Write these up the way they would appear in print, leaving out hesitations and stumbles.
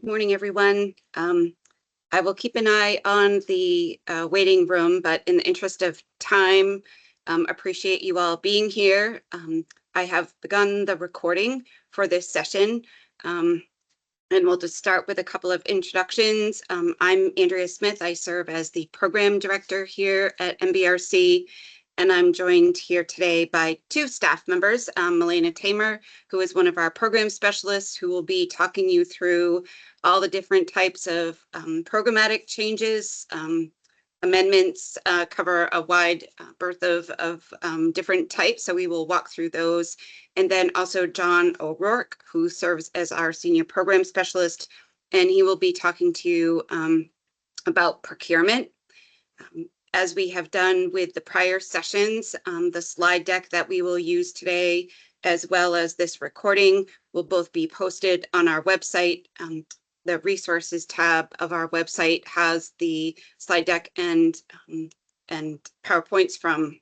Morning, everyone. I will keep an eye on the waiting room, but in the interest of time, appreciate you all being here. I have begun the recording for this session, and we'll just start with a couple of introductions. I'm Andrea Smith. I serve as the program director here at NBRC, and I'm joined here today by two staff members, Milena Tamer, who is one of our program specialists, who will be talking you through all the different types of programmatic changes. Amendments cover a wide berth of different types, so we will walk through those. And then also John O'Rourke, who serves as our senior program specialist, and he will be talking to you about procurement. As we have done with the prior sessions, the slide deck that we will use today, as well as this recording, will both be posted on our website. The resources tab of our website has the slide deck and PowerPoints from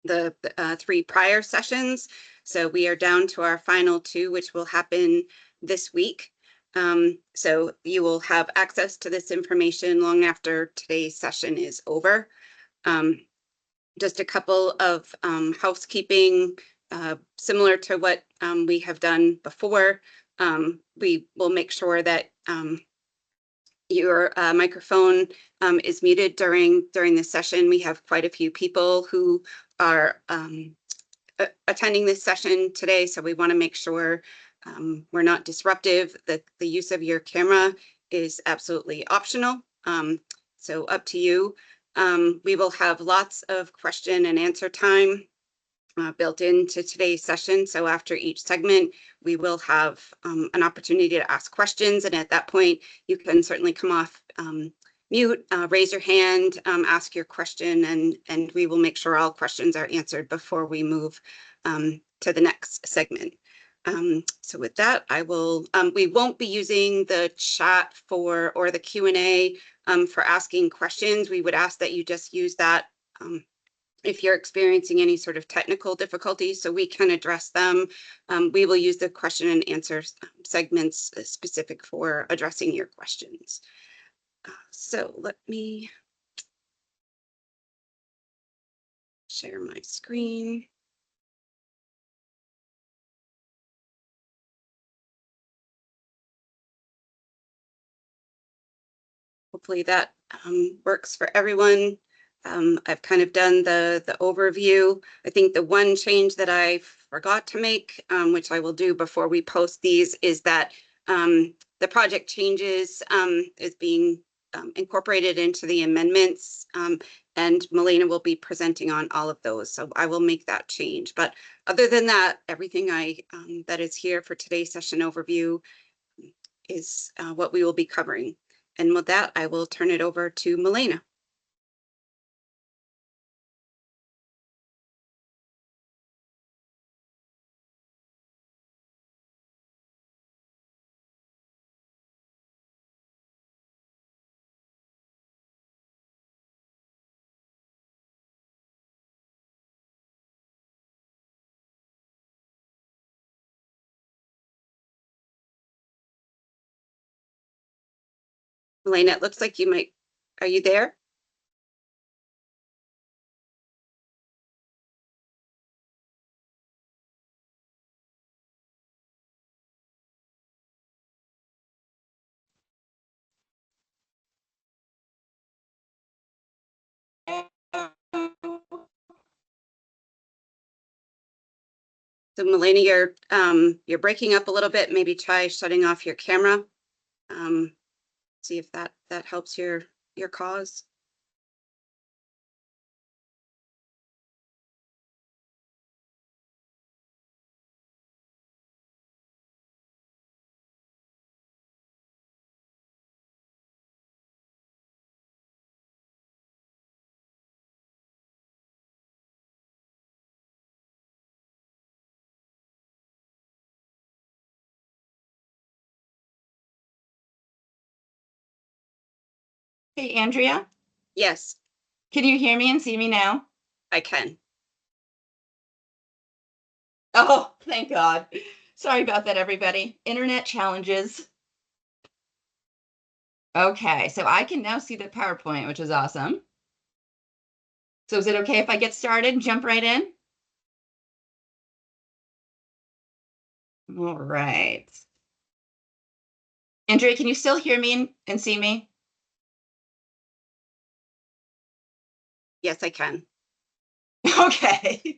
the three prior sessions. So we are down to our final two, which will happen this week. So you will have access to this information long after today's session is over. Just a couple of housekeeping, similar to what we have done before. We will make sure that your microphone is muted during this session. We have quite a few people who are attending this session today, so we want to make sure we're not disruptive. That the use of your camera is absolutely optional, so up to you. We will have lots of question and answer time built into today's session. So after each segment, we will have an opportunity to ask questions. And at that point, you can certainly come off mute, raise your hand, ask your question, and we will make sure all questions are answered before we move to the next segment. So with that, I will, we won't be using the chat or the Q&A for asking questions. We would ask that you just use that if you're experiencing any sort of technical difficulties, so we can address them. We will use the question and answer segments specific for addressing your questions. So let me share my screen. Hopefully that works for everyone. I've kind of done the overview. I think the one change that I forgot to make, which I will do before we post these, is that the project changes is being incorporated into the amendments, and Milena will be presenting on all of those. So I will make that change. But other than that, everything that is here for today's session overview is what we will be covering. And with that, I will turn it over to Milena. Milena, it looks like you might, are you there? So Milena, you're breaking up a little bit. Maybe try shutting off your camera. See if that helps your cause. Hey, Andrea, Yes, can you hear me and see me now? I can. Oh, thank God. Sorry about that, everybody. Internet challenges. Okay, so I can now see the PowerPoint, which is awesome. So is it okay if I get started and jump right in? All right. Andrea, can you still hear me and see me? Yes, I can. Okay.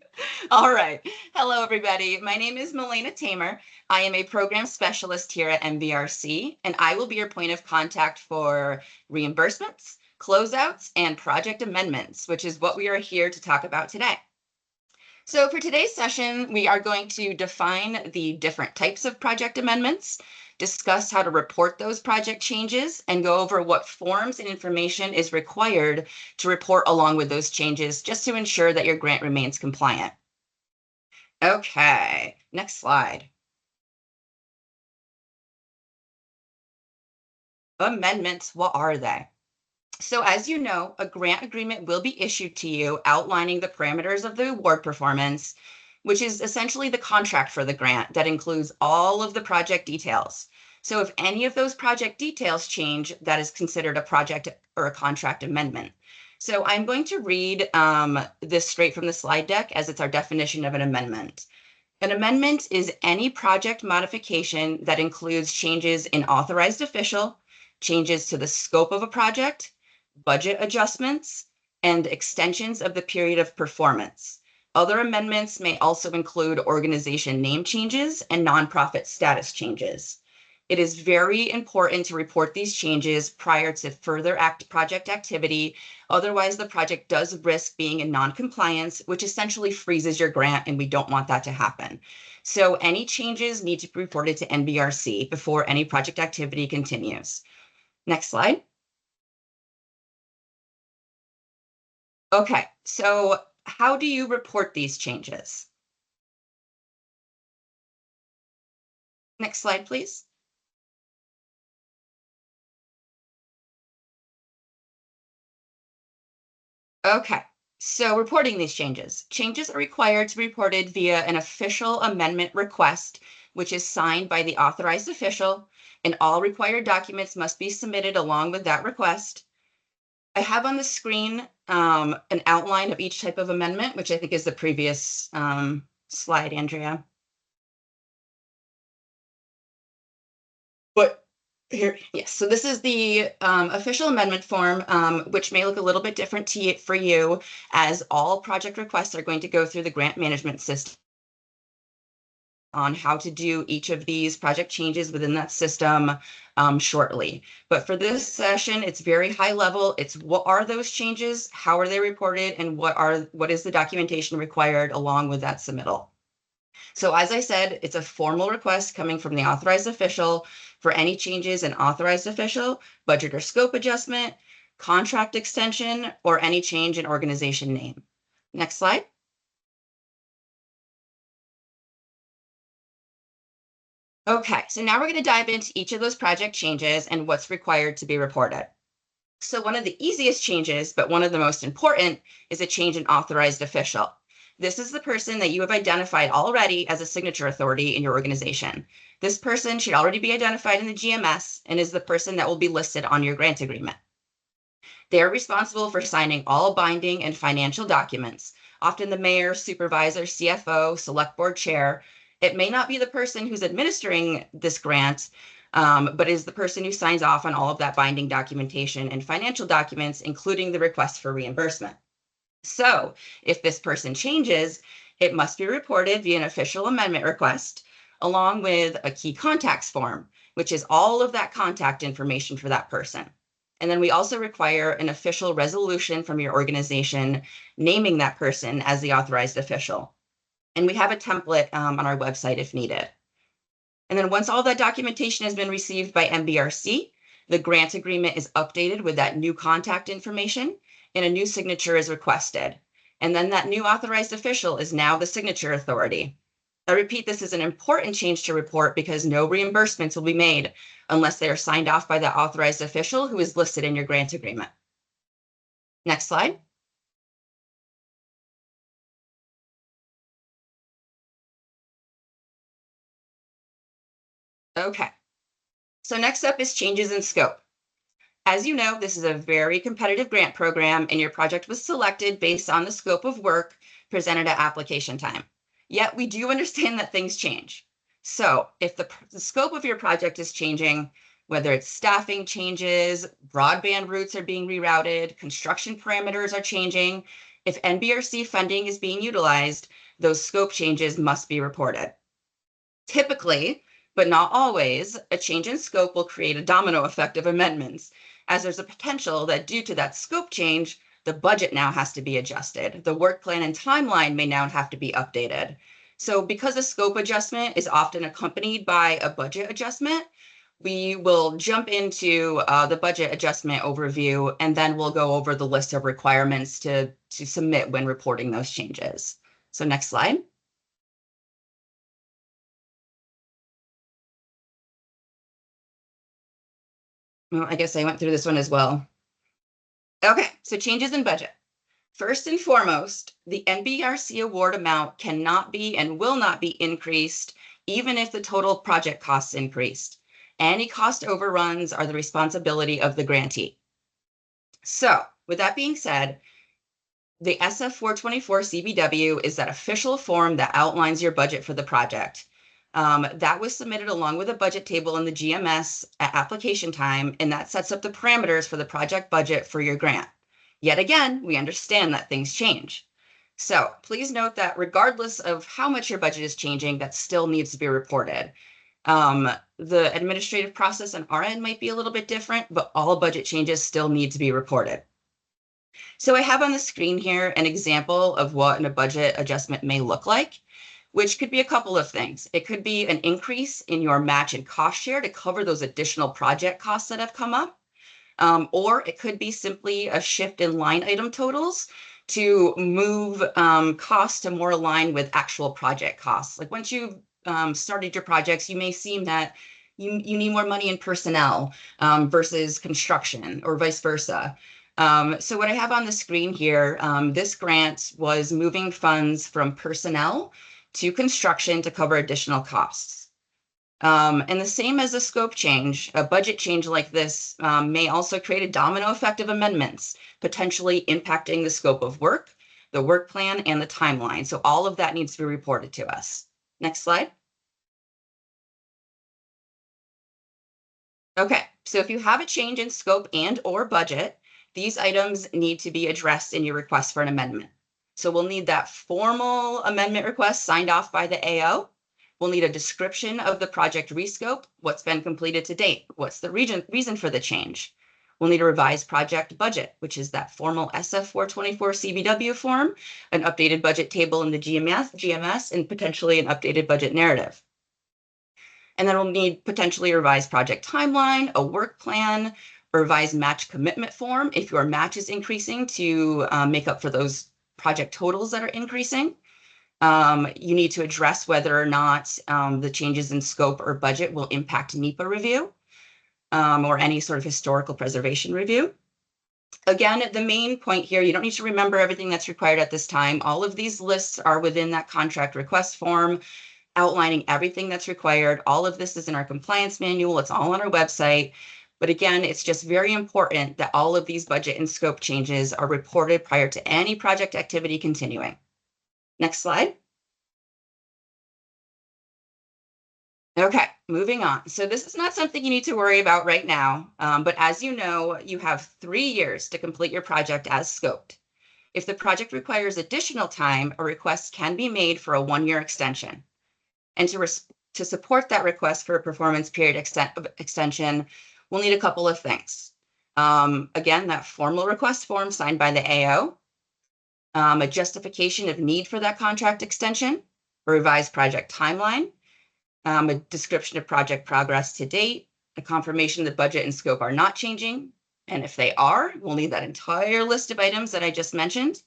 All right. Hello, everybody. My name is Melena Tamer. I am a program specialist here at NBRC, and I will be your point of contact for reimbursements, closeouts, and project amendments, which is what we are here to talk about today. So for today's session, we are going to define the different types of project amendments, discuss how to report those project changes, and go over what forms and information is required to report along with those changes, just to ensure that your grant remains compliant. Okay, next slide. Amendments, what are they? So as you know, a grant agreement will be issued to you outlining the parameters of the award performance, which is essentially the contract for the grant that includes all of the project details. So if any of those project details change, that is considered a project or a contract amendment. So I'm going to read this straight from the slide deck as it's our definition of an amendment. An amendment is any project modification that includes changes in authorized official, changes to the scope of a project, budget adjustments, and extensions of the period of performance. Other amendments may also include organization name changes and nonprofit status changes. It is very important to report these changes prior to further project activity. Otherwise, the project does risk being in non-compliance, which essentially freezes your grant, and we don't want that to happen. So any changes need to be reported to NBRC before any project activity continues. Next slide. Okay, so how do you report these changes? Next slide, please. Okay, so reporting these changes. Changes are required to be reported via an official amendment request, which is signed by the authorized official, and all required documents must be submitted along with that request. I have on the screen an outline of each type of amendment, which I think is the previous slide, Andrea. But here, yes, so this is the official amendment form, which may look a little bit different for you, as all project requests are going to go through the grant management system on how to do each of these project changes within that system shortly. But for this session, it's very high level. It's what are those changes, how are they reported, and what is the documentation required along with that submittal. So as I said, it's a formal request coming from the authorized official for any changes in authorized official, budget or scope adjustment, contract extension, or any change in organization name. Next slide. Okay, so now we're going to dive into each of those project changes and what's required to be reported. So one of the easiest changes, but one of the most important, is a change in authorized official. This is the person that you have identified already as a signature authority in your organization. This person should already be identified in the GMS and is the person that will be listed on your grant agreement. They are responsible for signing all binding and financial documents, often the mayor, supervisor, CFO, select board chair. It may not be the person who's administering this grant, but is the person who signs off on all of that binding documentation and financial documents, including the request for reimbursement. So if this person changes, it must be reported via an official amendment request, along with a key contacts form, which is all of that contact information for that person. And then we also require an official resolution from your organization naming that person as the authorized official. And we have a template on our website if needed. And then once all that documentation has been received by NBRC, the grant agreement is updated with that new contact information and a new signature is requested. And then that new authorized official is now the signature authority. I repeat, this is an important change to report because no reimbursements will be made unless they are signed off by the authorized official who is listed in your grant agreement. Next slide. Okay. So next up is changes in scope. As you know, this is a very competitive grant program, and your project was selected based on the scope of work presented at application time. Yet we do understand that things change. So if the scope of your project is changing, whether it's staffing changes, broadband routes are being rerouted, construction parameters are changing, if NBRC funding is being utilized, those scope changes must be reported. Typically, but not always, a change in scope will create a domino effect of amendments, as there's a potential that due to that scope change, the budget now has to be adjusted. The work plan and timeline may now have to be updated. So because a scope adjustment is often accompanied by a budget adjustment, we will jump into the budget adjustment overview, and then we'll go over the list of requirements to submit when reporting those changes. So next slide. Well, I guess I went through this one as well. Okay, so changes in budget. First and foremost, the NBRC award amount cannot be and will not be increased, even if the total project costs increased. Any cost overruns are the responsibility of the grantee. So, with that being said, the SF 424 CBW is that official form that outlines your budget for the project. That was submitted along with a budget table in the GMS at application time, and that sets up the parameters for the project budget for your grant. Yet again, we understand that things change. So please note that regardless of how much your budget is changing, that still needs to be reported. The administrative process on our end might be a little bit different, but all budget changes still need to be reported. So I have on the screen here an example of what a budget adjustment may look like, which could be a couple of things. It could be an increase in your match and cost share to cover those additional project costs that have come up. Or it could be simply a shift in line item totals to move costs to more align with actual project costs. Like once you've started your projects, you may seem that you need more money in personnel versus construction or vice versa. So what I have on the screen here, this grant was moving funds from personnel to construction to cover additional costs. And the same as a scope change, a budget change like this may also create a domino effect of amendments, potentially impacting the scope of work, the work plan, and the timeline. So all of that needs to be reported to us. Next slide. Okay, so if you have a change in scope and or budget, these items need to be addressed in your request for an amendment. So we'll need that formal amendment request signed off by the AO. We'll need a description of the project rescope, what's been completed to date, what's the reason for the change. We'll need a revised project budget, which is that formal SF 424 CBW form, an updated budget table in the GMS, and potentially an updated budget narrative. And then we'll need potentially a revised project timeline, a work plan, a revised match commitment form if your match is increasing to make up for those project totals that are increasing. You need to address whether or not the changes in scope or budget will impact NEPA review or any sort of historical preservation review. Again, the main point here, you don't need to remember everything that's required at this time. All of these lists are within that contract request form, outlining everything that's required. All of this is in our compliance manual. It's all on our website. But again, it's just very important that all of these budget and scope changes are reported prior to any project activity continuing. Next slide. Okay, moving on. So this is not something you need to worry about right now, but as you know, you have 3 years to complete your project as scoped. If the project requires additional time, a request can be made for a 1-year extension. And to support that request for a performance period extension, we'll need a couple of things. Again, that formal request form signed by the AO, a justification of need for that contract extension, a revised project timeline, a description of project progress to date, a confirmation the budget and scope are not changing. And if they are, we'll need that entire list of items that I just mentioned.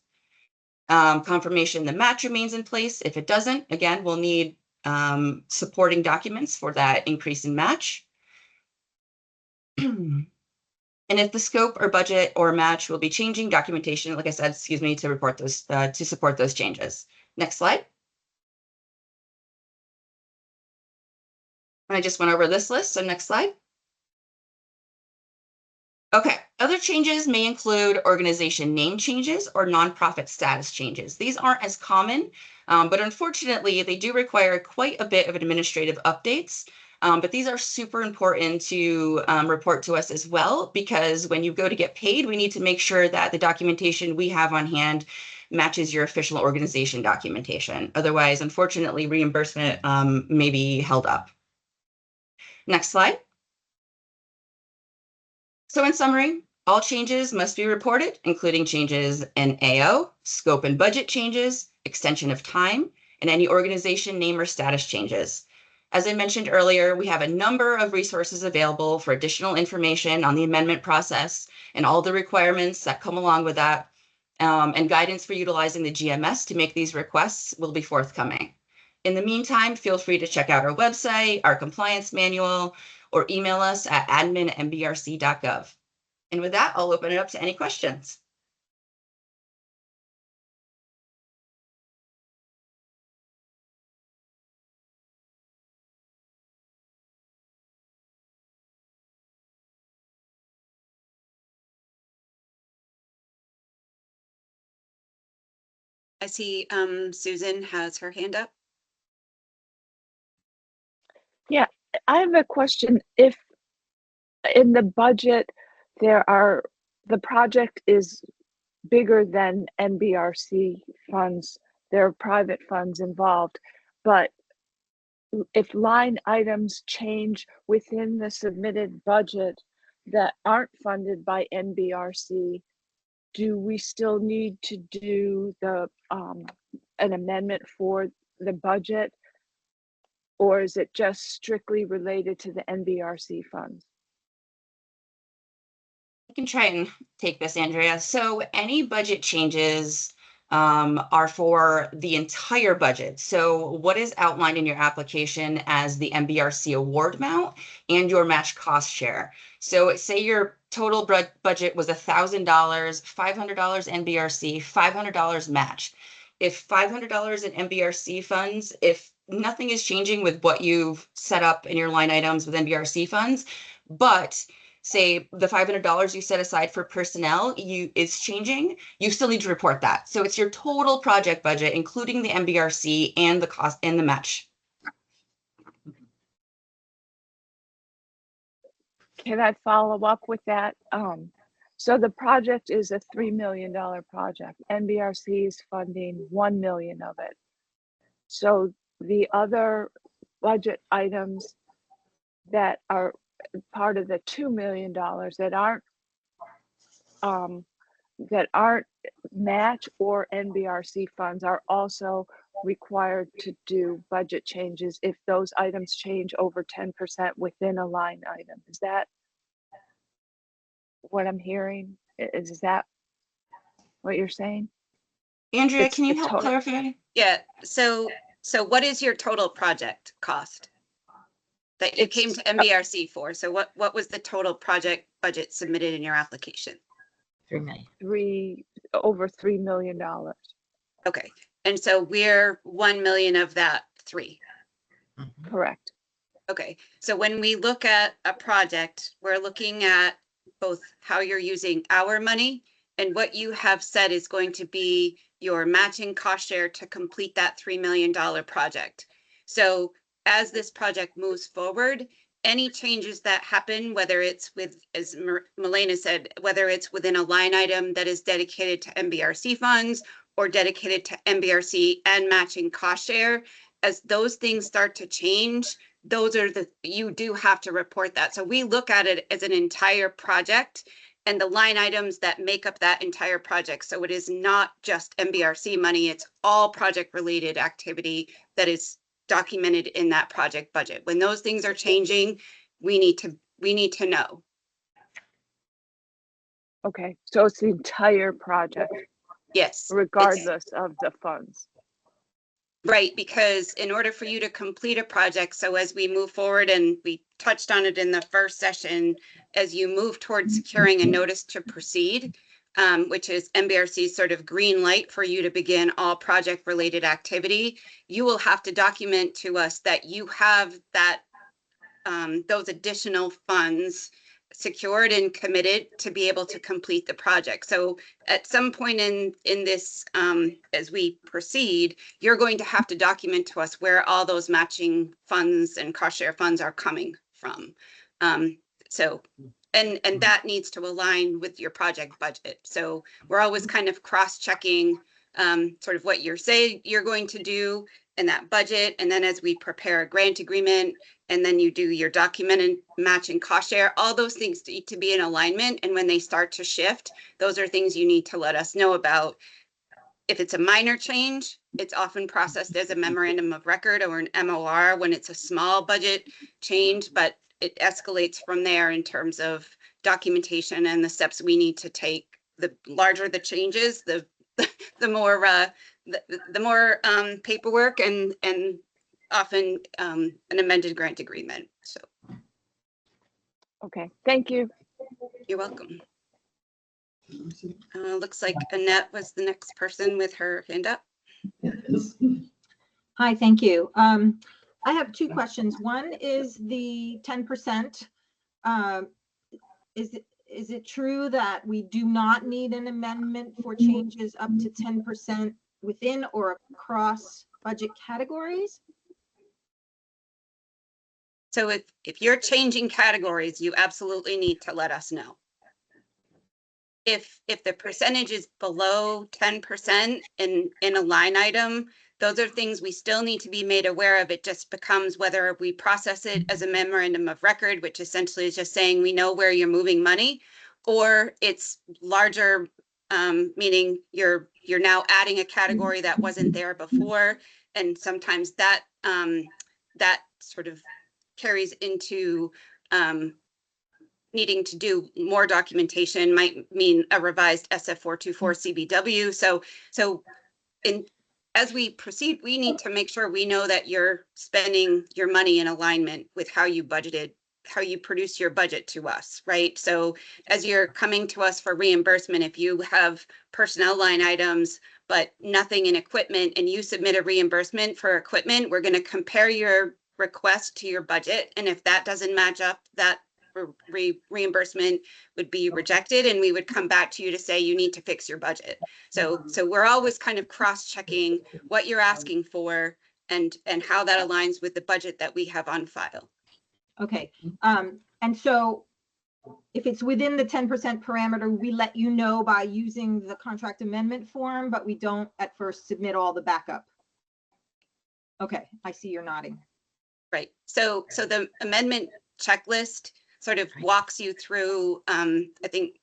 Confirmation the match remains in place. If it doesn't, again, we'll need supporting documents for that increase in match. And if the scope or budget or match will be changing, documentation, like I said, to report those, to support those changes. Next slide. I just went over this list, so next slide. Okay, other changes may include organization name changes or nonprofit status changes. These aren't as common, but unfortunately, they do require quite a bit of administrative updates. But these are super important to report to us as well, because when you go to get paid, we need to make sure that the documentation we have on hand matches your official organization documentation. Otherwise, unfortunately, reimbursement may be held up. Next slide. So in summary, all changes must be reported, including changes in AO, scope and budget changes, extension of time, and any organization name or status changes. As I mentioned earlier, we have a number of resources available for additional information on the amendment process and all the requirements that come along with that, and guidance for utilizing the GMS to make these requests will be forthcoming. In the meantime, feel free to check out our website, our compliance manual, or email us at admin@nbrc.gov. And with that, I'll open it up to any questions. I see Susan has her hand up. Yeah, I have a question. If in the budget the project is bigger than NBRC funds, there are private funds involved, but if line items change within the submitted budget that aren't funded by NBRC, do we still need to do an amendment for the budget? Or is it just strictly related to the NBRC funds? I can try and take this, Andrea. So any budget changes are for the entire budget. So what is outlined in your application as the NBRC award amount and your match cost share. So say your total budget was $1,000, $500 NBRC, $500 match. If $500 in NBRC funds, if nothing is changing with what you've set up in your line items with NBRC funds, but say the $500 you set aside for personnel is changing, you still need to report that. So it's your total project budget, including the NBRC and the cost and the match. Can I follow up with that? So the project is a $3 million project. NBRC is funding 1 million of it. So the other budget items that are part of the $2 million that aren't match or NBRC funds are also required to do budget changes if those items change over 10% within a line item. Is that what I'm hearing? Is that what you're saying? Andrea, can you help clarify? Yeah, so what is your total project cost that you came to NBRC for? So what was the total project budget submitted in your application? 3 million. Over $3 million. Okay, and so we're 1 million of that 3. Correct. Okay, so when we look at a project, we're looking at both how you're using our money and what you have said is going to be your matching cost share to complete that $3 million project. So as this project moves forward, any changes that happen, whether it's with, as Milena said, whether it's within a line item that is dedicated to NBRC funds or dedicated to NBRC and matching cost share, as those things start to change, those are you do have to report that. So we look at it as an entire project and the line items that make up that entire project. So it is not just NBRC money, it's all project related activity that is documented in that project budget. When those things are changing, we need to know. Okay, so it's the entire project. Yes. Regardless of the funds. Right, because in order for you to complete a project, so as we move forward, and we touched on it in the first session, as you move towards securing a notice to proceed, which is NBRC's sort of green light for you to begin all project related activity, you will have to document to us that you have that those additional funds secured and committed to be able to complete the project. So at some point in this, as we proceed, you're going to have to document to us where all those matching funds and cost share funds are coming from. So, and that needs to align with your project budget. So we're always kind of cross-checking sort of what you're saying you're going to do in that budget. And then as we prepare a grant agreement, and then you do your documented matching cost share, all those things need to be in alignment. And when they start to shift, those are things you need to let us know about. If it's a minor change, it's often processed as a memorandum of record or an MOR when it's a small budget change, but it escalates from there in terms of documentation and the steps we need to take. The larger the changes, the more paperwork and often an amended grant agreement. So Okay, thank you. you're welcome. Looks like Annette was the next person with her hand up. Hi, thank you. I have two questions. One is the 10%. Is it true that we do not need an amendment for changes up to 10% within or across budget categories? So if you're changing categories, you absolutely need to let us know. If the percentage is below 10% in a line item, those are things we still need to be made aware of. It just becomes whether we process it as a memorandum of record, which essentially is just saying we know where you're moving money, or it's larger, meaning you're now adding a category that wasn't there before, and sometimes that that sort of carries into needing to do more documentation, might mean a revised SF424 CBW. So as we proceed, we need to make sure we know that you're spending your money in alignment with how you budgeted, how you produce your budget to us, right? So as you're coming to us for reimbursement, if you have personnel line items, but nothing in equipment, and you submit a reimbursement for equipment, we're going to compare your request to your budget. And if that doesn't match up, that reimbursement would be rejected, and we would come back to you to say you need to fix your budget. So we're always kind of cross-checking what you're asking for and how that aligns with the budget that we have on file. Okay, and so if it's within the 10% parameter, we let you know by using the contract amendment form, but we don't at first submit all the backup. Okay, I see you're nodding. Right. So the amendment checklist sort of walks you through, I think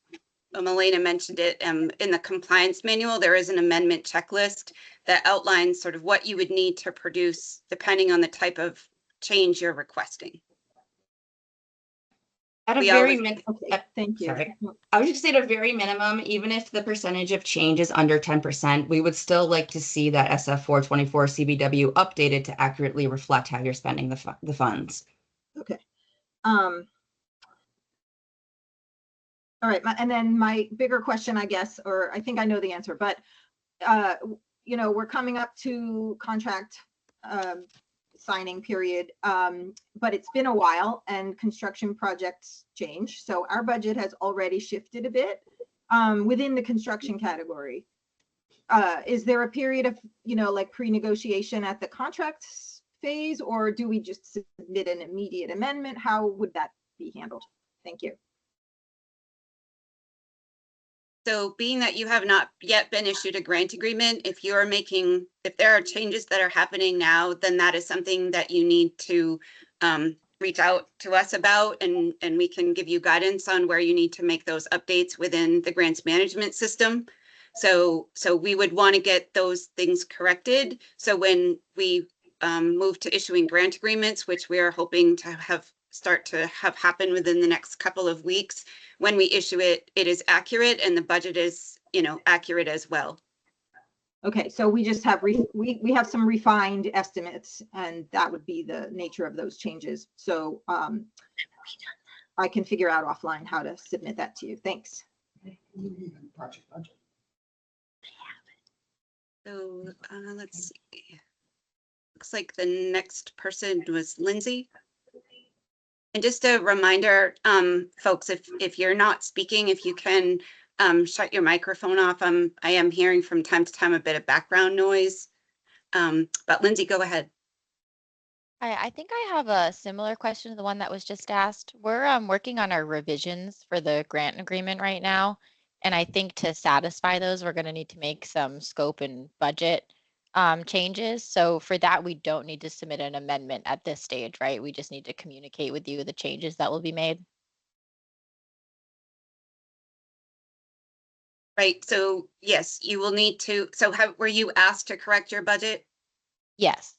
Melena mentioned it, in the compliance manual, there is an amendment checklist that outlines sort of what you would need to produce depending on the type of change you're requesting. At a We very always- Okay, thank you. Sorry. I would just say at a very minimum, even if the percentage of change is under 10%, we would still like to see that SF424 CBW updated to accurately reflect how you're spending the funds. Okay. All right, and then my bigger question, I guess, or I think I know the answer, but you know, we're coming up to contract signing period, but it's been a while and construction projects change. So our budget has already shifted a bit within the construction category. Is there a period of, you know, like pre-negotiation at the contract phase, or do we just submit an immediate amendment? How would that be handled? Thank you. So being that you have not yet been issued a grant agreement, if there are changes that are happening now, then that is something that you need to reach out to us about, and we can give you guidance on where you need to make those updates within the grants management system. So we would want to get those things corrected. So when we move to issuing grant agreements, which we are hoping to start to have happen within the next couple of weeks, when we issue it, it is accurate and the budget is, you know, accurate as well. Okay, so we just have we have some refined estimates, and that would be the nature of those changes. So I can figure out offline how to submit that to you. Thanks. Project budget. So let's see. Looks like the next person was Lindsay. And just a reminder, folks, if you're not speaking, if you can shut your microphone off. I am hearing from time to time a bit of background noise. But Lindsay, go ahead. I think I have a similar question to the one that was just asked. We're working on our revisions for the grant agreement right now. And I think to satisfy those, we're going to need to make some scope and budget changes. So for that, we don't need to submit an amendment at this stage, right? We just need to communicate with you the changes that will be made. Right. So yes, you will need to. So were you asked to correct your budget? Yes.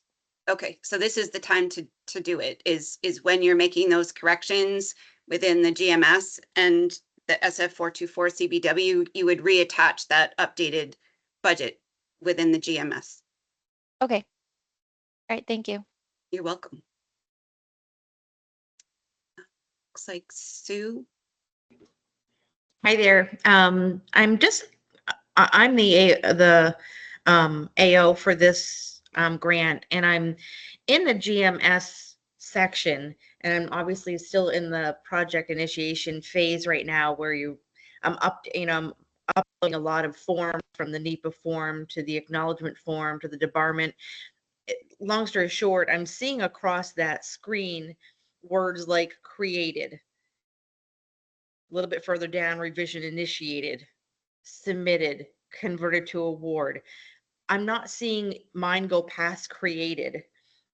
Okay, so this is the time to do it, is when you're making those corrections within the GMS and the SF424 CBW, you would reattach that updated budget within the GMS. Okay. All right. Thank you. You're welcome. Looks like Sue. Hi there. I'm the AO for this grant, and I'm in the GMS section, and I'm obviously still in the project initiation phase right now, where I'm uploading a lot of forms, from the NEPA form to the acknowledgement form to the debarment. Long story short, I'm seeing across that screen words like created. A little bit further down, revision initiated, submitted, converted to award. I'm not seeing mine go past created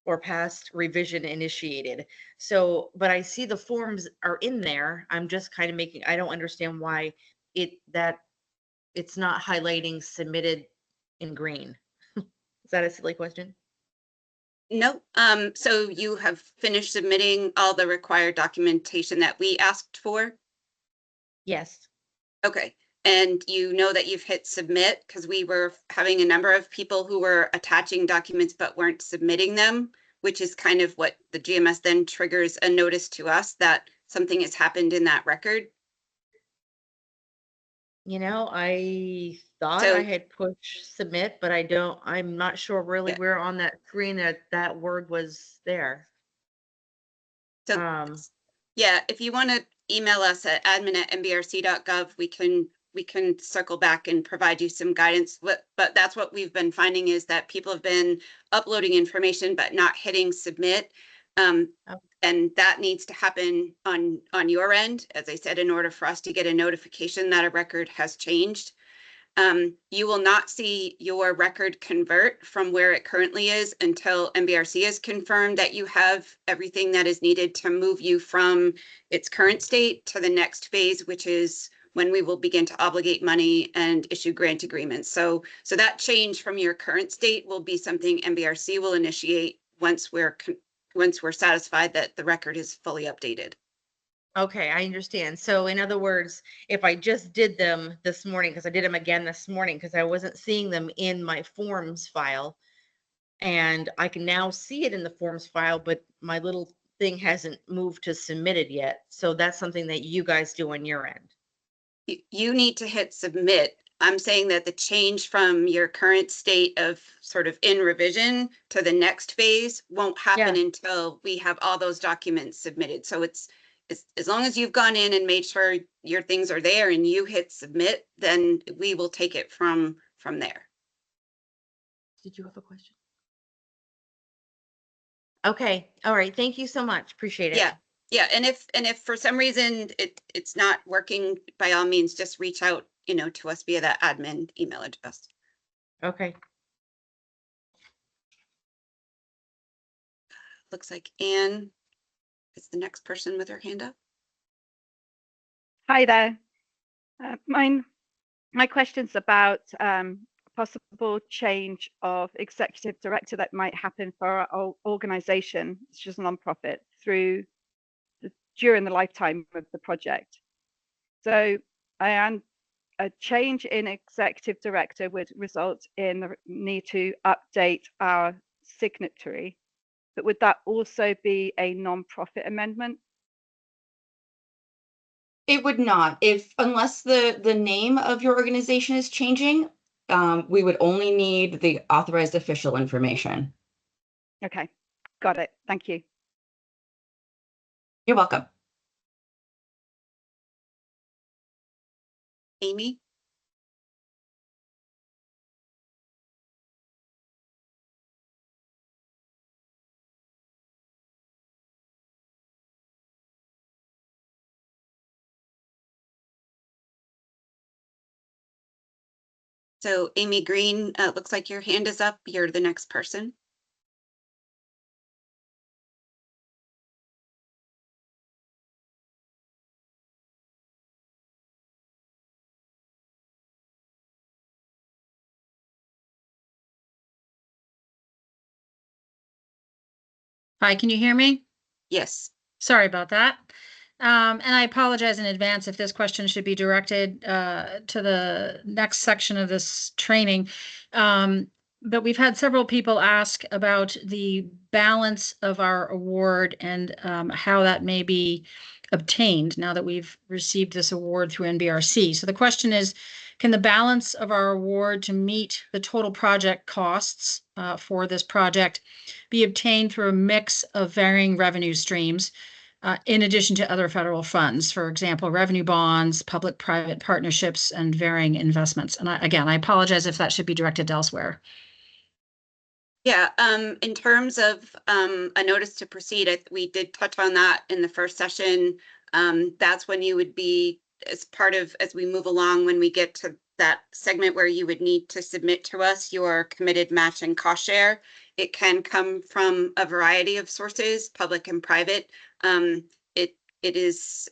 or past revision initiated. So, but I see the forms are in there. I'm just kind of I don't understand why it's not highlighting submitted in green. Is that a silly question? No, so you have finished submitting all the required documentation that we asked for? Yes. Okay, and you know that you've hit submit, because we were having a number of people who were attaching documents but weren't submitting them, which is kind of what the GMS then triggers a notice to us that something has happened in that record. You know, I thought So- I had pushed submit, but I'm not sure really Yeah. where on that screen that word was there. So yeah, if you want to email us at admin@nbrc.gov, we can circle back and provide you some guidance. But that's what we've been finding, is that people have been uploading information but not hitting submit. And that needs to happen on your end, as I said, in order for us to get a notification that a record has changed. You will not see your record convert from where it currently is until NBRC has confirmed that you have everything that is needed to move you from its current state to the next phase, which is when we will begin to obligate money and issue grant agreements. So that change from your current state will be something NBRC will initiate once we're satisfied that the record is fully updated. Okay, I understand. So in other words, if I just did them this morning, because I did them again this morning, because I wasn't seeing them in my forms file, and I can now see it in the forms file, but my little thing hasn't moved to submitted yet. So that's something that you guys do on your end. You need to hit submit. I'm saying that the change from your current state of sort of in revision to the next phase won't happen until we have all those documents submitted. So it's as long as you've gone in and made sure your things are there and you hit submit, then we will take it from there. Did you have a question? Okay. All right. Thank you so much. Appreciate it. Yeah. And if for some reason it's not working, by all means, just reach out, to us via that admin email address. Okay. Looks like Anne is the next person with her hand up. Hi there. My question's about possible change of executive director that might happen for our organization, it's just a nonprofit, during the lifetime of the project. So a change in executive director would result in the need to update our signatory, but would that also be a nonprofit amendment? It would not, unless the name of your organization is changing, we would only need the authorized official information. Okay, got it. Thank you. You're welcome. Amy? So Amy Green, looks like your hand is up. You're the next person. Hi, can you hear me? Yes. Sorry about that. And I apologize in advance if this question should be directed to the next section of this training. But we've had several people ask about the balance of our award and how that may be obtained now that we've received this award through NBRC. So the question is, can the balance of our award to meet the total project costs for this project be obtained through a mix of varying revenue streams in addition to other federal funds, for example, revenue bonds, public-private partnerships, and varying investments? And again, I apologize if that should be directed elsewhere. Yeah, in terms of a notice to proceed, we did touch on that in the first session. That's when you would be, as part of, as we move along, when we get to that segment where you would need to submit to us your committed match and cost share. It can come from a variety of sources, public and private. It is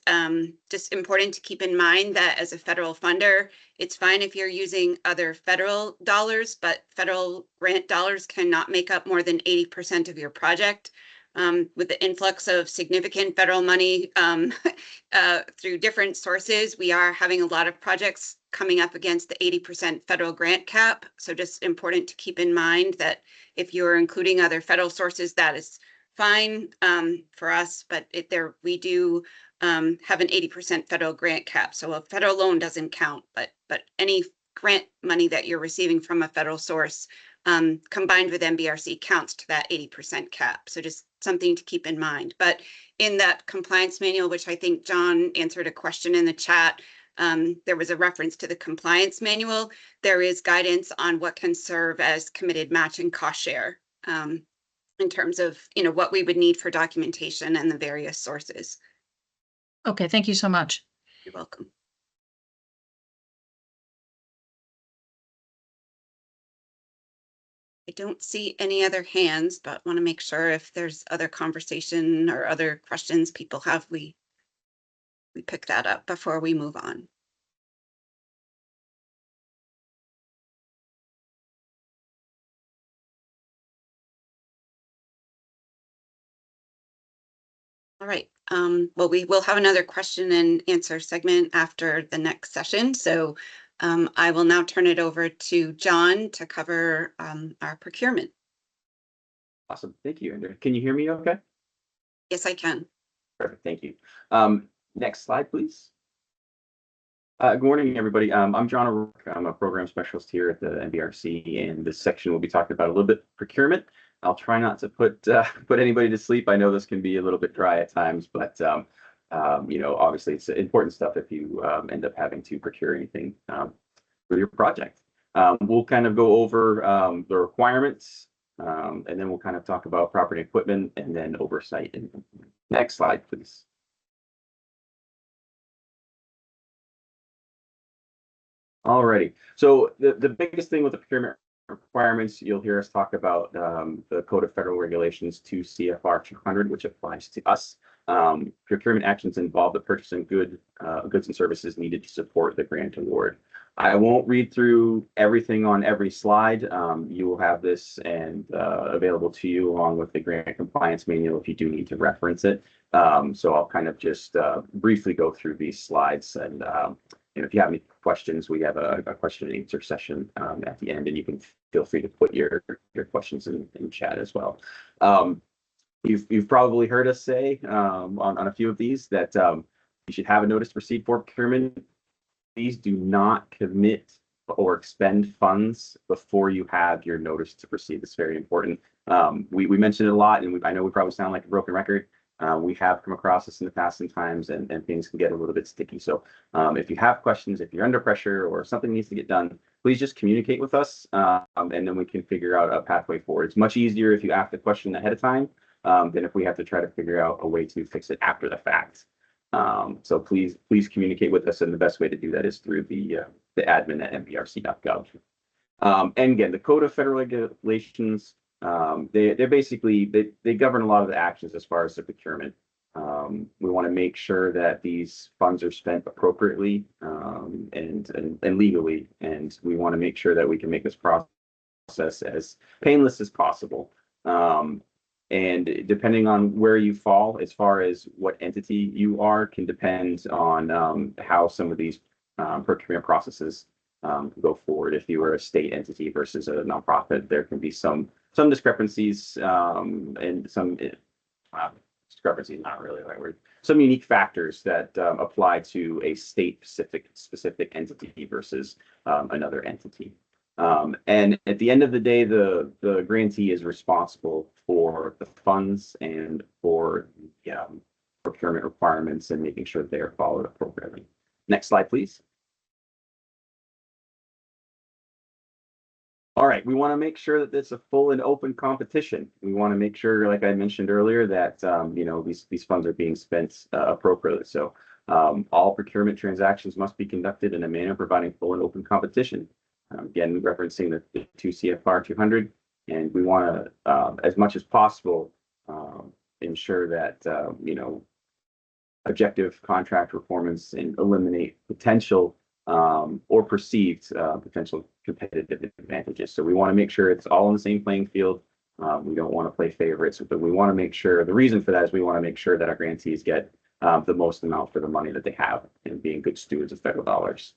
just important to keep in mind that as a federal funder, it's fine if you're using other federal dollars, but federal grant dollars cannot make up more than 80% of your project. With the influx of significant federal money through different sources, we are having a lot of projects coming up against the 80% federal grant cap. So just important to keep in mind that if you're including other federal sources, that is fine for us, but we do have an 80% federal grant cap. So a federal loan doesn't count, but any grant money that you're receiving from a federal source combined with NBRC counts to that 80% cap. So just something to keep in mind. But in that compliance manual, which I think John answered a question in the chat, there was a reference to the compliance manual. There is guidance on what can serve as committed match and cost share in terms of, what we would need for documentation and the various sources. Okay, thank you so much. You're welcome. I don't see any other hands, but want to make sure if there's other conversation or other questions people have, we pick that up before we move on. All right. Well, we will have another question and answer segment after the next session. So I will now turn it over to John to cover our procurement. Awesome. Thank you, Andrea. Can you hear me okay? Yes, I can. Perfect. Thank you. Next slide, please. Good morning, everybody. I'm John O'Rourke. I'm a program specialist here at the NBRC, and this section we'll be talking about a little bit procurement. I'll try not to put anybody to sleep. I know this can be a little bit dry at times, but obviously it's important stuff if you end up having to procure anything for your project. We'll kind of go over the requirements, and then we'll kind of talk about property and equipment, and then oversight. Next slide, please. Alrighty. So the biggest thing with the procurement requirements, you'll hear us talk about the Code of Federal Regulations 2 CFR 200, which applies to us. Procurement actions involve the purchase of goods and services needed to support the grant award. I won't read through everything on every slide. You will have this and available to you along with the grant compliance manual if you do need to reference it. So I'll kind of just briefly go through these slides, and if you have any questions, we have a question and answer session at the end, and you can feel free to put your questions in chat as well. You've probably heard us say on a few of these that you should have a notice to proceed for procurement. Please do not commit or expend funds before you have your notice to proceed. It's very important. We mentioned it a lot, and I know we probably sound like a broken record. We have come across this in the past sometimes, and things can get a little bit sticky. So if you have questions, if you're under pressure or something needs to get done, please just communicate with us, and then we can figure out a pathway forward. It's much easier if you ask the question ahead of time than if we have to try to figure out a way to fix it after the fact. So please communicate with us, and the best way to do that is through the admin at nbrc.gov. And again, the Code of Federal Regulations, they're basically, they govern a lot of the actions as far as the procurement. We want to make sure that these funds are spent appropriately and legally, and we want to make sure that we can make this process as painless as possible. And depending on where you fall, as far as what entity you are, can depend on how some of these procurement processes go forward. If you are a state entity versus a nonprofit, there can be some discrepancies and some discrepancies, not really the right word, some unique factors that apply to a state specific entity versus another entity. And at the end of the day, the grantee is responsible for the funds and for the procurement requirements and making sure they are followed appropriately. Next slide, please. All right, we want to make sure that it's a full and open competition. We want to make sure, like I mentioned earlier, that these funds are being spent appropriately. So all procurement transactions must be conducted in a manner providing full and open competition. Again, referencing the 2 CFR 200, and we want to, as much as possible, ensure that objective contract performance and eliminate potential or perceived potential competitive advantages. So we want to make sure it's all on the same playing field. We don't want to play favorites, but we want to make sure, the reason for that is we want to make sure that our grantees get the most amount for the money that they have and being good stewards of federal dollars.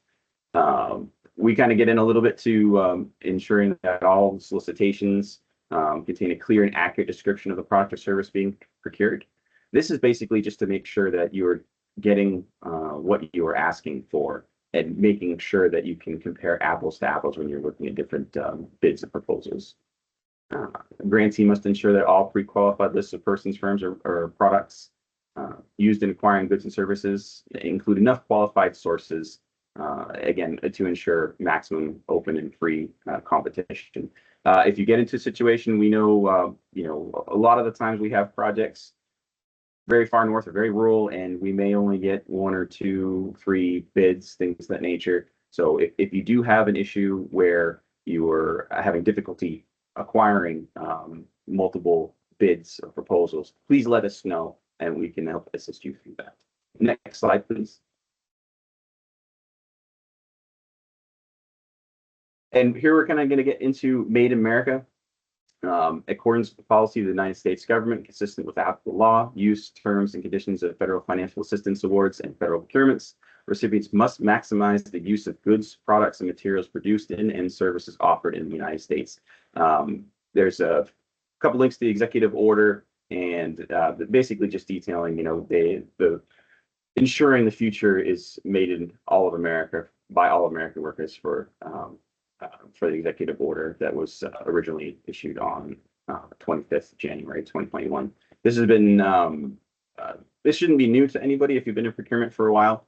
We kind of get in a little bit to ensuring that all solicitations contain a clear and accurate description of the product or service being procured. This is basically just to make sure that you're getting what you are asking for and making sure that you can compare apples to apples when you're looking at different bids and proposals. Grantee must ensure that all pre-qualified lists of persons, firms, or products used in acquiring goods and services include enough qualified sources, again, to ensure maximum open and free competition. If you get into a situation, we know, a lot of the times we have projects very far north or very rural, and we may only get 1 or 2, 3 bids, things of that nature. So if you do have an issue where you are having difficulty acquiring multiple bids or proposals, please let us know and we can help assist you through that. Next slide, please. And here we're kind of going to get into Made in America. Accordance with the policy of the United States government, consistent with applicable law, use, terms, and conditions of federal financial assistance awards and federal procurements, recipients must maximize the use of goods, products, and materials produced in and services offered in the United States. There's a couple links to the executive order, and basically just detailing, the ensuring the future is made in all of America by all American workers for the executive order that was originally issued on 25th January 2021. This has been, this shouldn't be new to anybody if you've been in procurement for a while.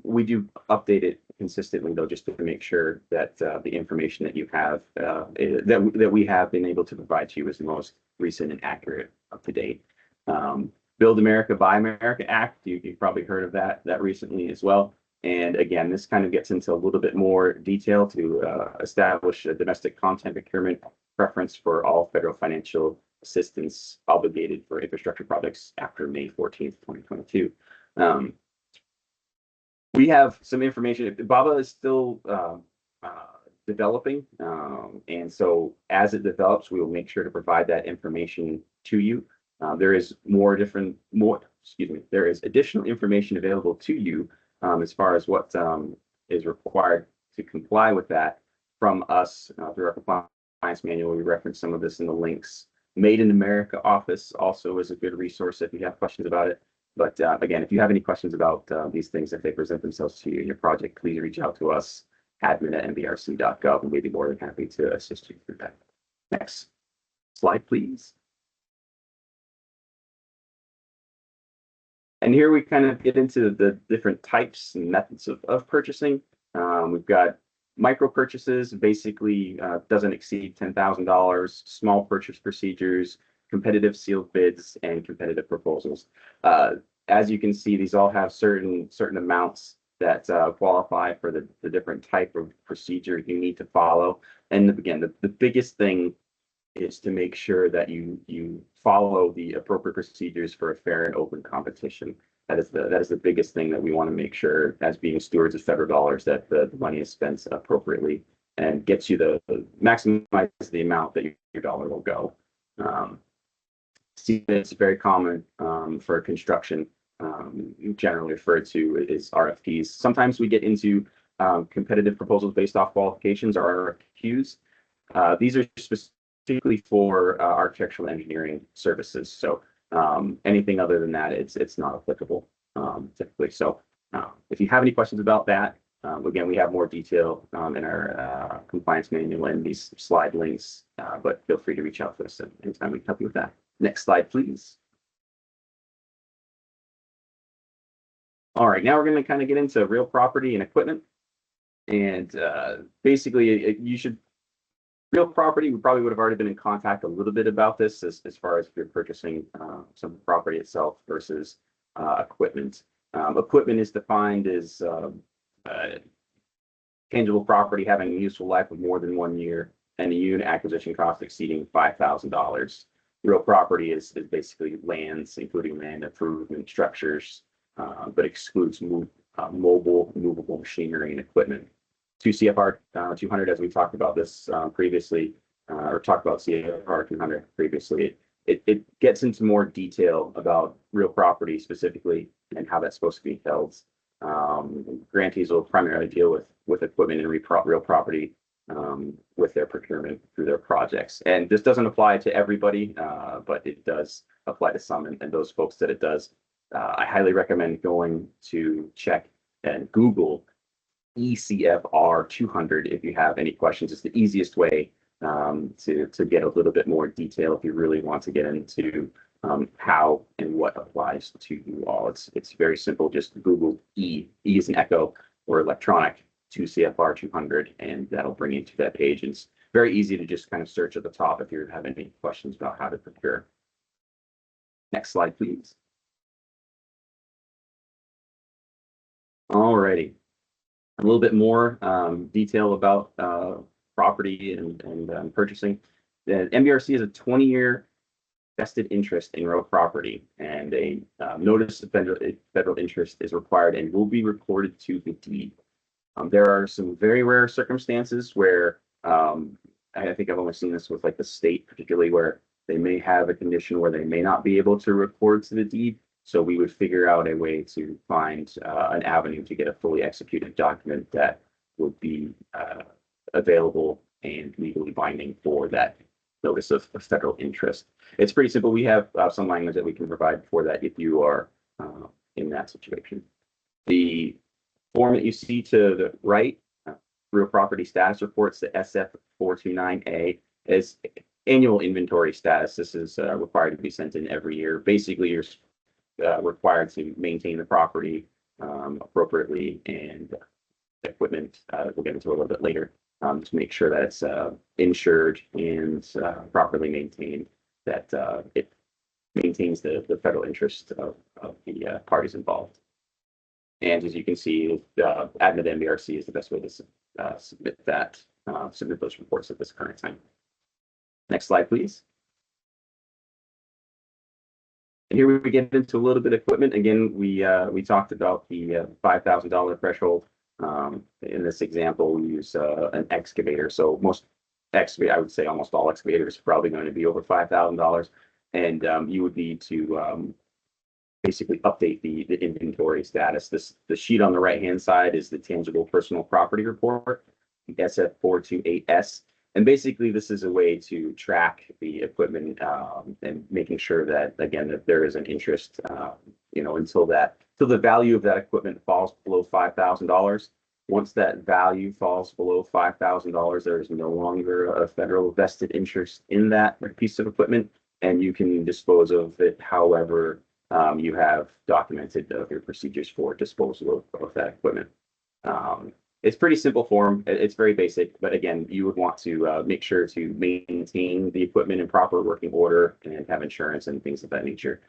We do update it consistently, though, just to make sure that the information that you have, that we have been able to provide to you is the most recent and accurate, up to date. Build America, Buy America Act, you've probably heard of that recently as well. And again, this kind of gets into a little bit more detail to establish a domestic content procurement preference for all federal financial assistance obligated for infrastructure projects after May 14th, 2022. We have some information. BABA is still developing. And so as it develops, we will make sure to provide that information to you. There is there is additional information available to you as far as what is required to comply with that from us through our compliance manual. We reference some of this in the links. Made in America office also is a good resource if you have questions about it. But again, if you have any questions about these things, if they present themselves to you in your project, please reach out to us, admin@nbrc.gov, and we'd be more than happy to assist you through that. Next slide, please. And here we kind of get into the different types and methods of purchasing. We've got micro purchases, basically doesn't exceed $10,000, small purchase procedures, competitive sealed bids, and competitive proposals. As you can see, these all have certain amounts that qualify for the different type of procedure you need to follow. And again, the biggest thing is to make sure that you follow the appropriate procedures for a fair and open competition. That is the biggest thing that we want to make sure, as being stewards of federal dollars, that the money is spent appropriately and gets you the maximize the amount that your dollar will go. It's very common for construction, generally referred to as RFPs. Sometimes we get into competitive proposals based off qualifications, or RFQs. These are specifically for architectural engineering services. So anything other than that, it's not applicable typically. So if you have any questions about that, again, we have more detail in our compliance manual and these slide links, but feel free to reach out to us anytime we can help you with that. Next slide, please. All right, now we're going to kind of get into real property and equipment. And basically, real property, we probably would have already been in contact a little bit about this as far as if you're purchasing some property itself versus equipment. Equipment is defined as tangible property having a useful life of more than 1 year and a unit acquisition cost exceeding $5,000. Real property is basically lands, including land improvement structures, but excludes mobile, movable machinery and equipment. 2 CFR 200, as we talked about this previously, or talked about CFR 200 previously, it gets into more detail about real property specifically and how that's supposed to be held. Grantees will primarily deal with equipment and real property with their procurement through their projects. And this doesn't apply to everybody, but it does apply to some, and those folks that it does. I highly recommend going to check and Google ECFR 200 if you have any questions. It's the easiest way to get a little bit more detail if you really want to get into how and what applies to you all. It's very simple. Just Google E is an echo, or electronic 2 CFR 200, and that'll bring you to that page. And it's very easy to just kind of search at the top if you have any questions about how to procure. Next slide, please. All righty. A little bit more detail about property and purchasing. The NBRC is a 20-year vested interest in real property, and a notice of federal interest is required and will be recorded to the deed. There are some very rare circumstances where I think I've only seen this with like the state, particularly, where they may have a condition where they may not be able to record to the deed. So we would figure out a way to find an avenue to get a fully executed document that would be available and legally binding for that notice of federal interest. It's pretty simple. We have some language that we can provide for that if you are in that situation. The form that you see to the right, real property status reports, the SF429A, is annual inventory status. This is required to be sent in every year. Basically, you're required to maintain the property appropriately, and equipment, we'll get into a little bit later, to make sure that it's insured and properly maintained, that it maintains the federal interest of the parties involved. And as you can see, admin NBRC is the best way to submit those reports at this current time. Next slide, please. And here we get into a little bit of equipment. Again, we talked about the $5,000 threshold. In this example, we use an excavator. So I would say almost all excavators are probably going to be over $5,000. And you would need to basically update the inventory status. The sheet on the right-hand side is the tangible personal property report, the SF428S. And basically, this is a way to track the equipment and making sure that, again, that there is an interest, until the value of that equipment falls below $5,000. Once that value falls below $5,000, there is no longer a federal vested interest in that piece of equipment, and you can dispose of it however you have documented your procedures for disposal of that equipment. It's pretty simple form. It's very basic, but again, you would want to make sure to maintain the equipment in proper working order and have insurance and things of that nature.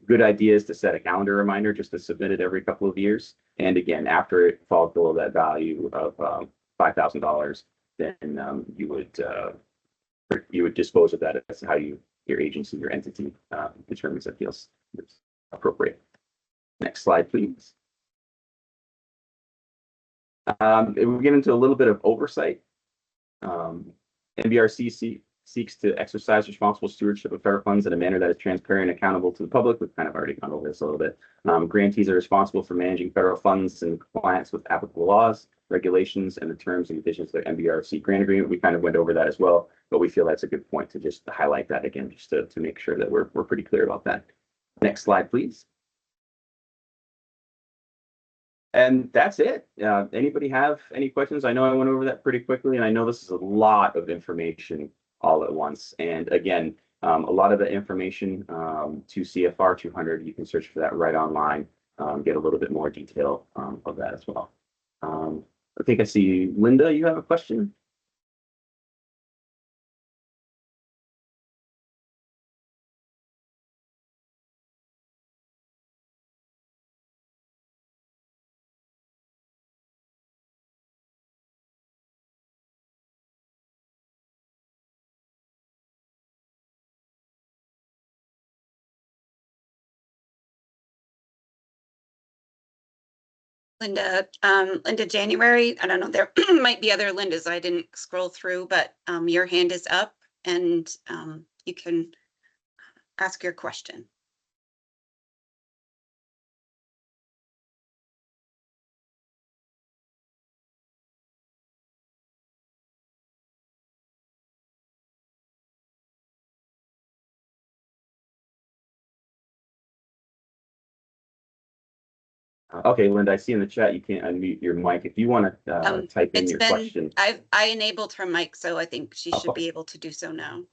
Good idea is to set a calendar reminder just to submit it every couple of years. And again, after it falls below that value of $5,000, then you would dispose of that. That's how your agency, your entity determines that feels appropriate. Next slide, please. We get into a little bit of oversight. NBRC seeks to exercise responsible stewardship of federal funds in a manner that is transparent and accountable to the public. We've kind of already gone over this a little bit. Grantees are responsible for managing federal funds in compliance with applicable laws, regulations, and the terms and conditions of the NBRC grant agreement. We kind of went over that as well, but we feel that's a good point to just highlight that again, just to make sure that we're pretty clear about that. Next slide, please. And that's it. Anybody have any questions? I know I went over that pretty quickly, and I know this is a lot of information all at once. And again, a lot of the information to CFR 200, you can search for that right online, get a little bit more detail of that as well. I think I see Linda, you have a question? Linda January. I don't know, there might be other Lindas I didn't scroll through, but your hand is up and you can ask your question. Okay, Linda, I see in the chat you can't unmute your mic. If you want to type in your question. I enabled her mic, so I think she should be able to do so now.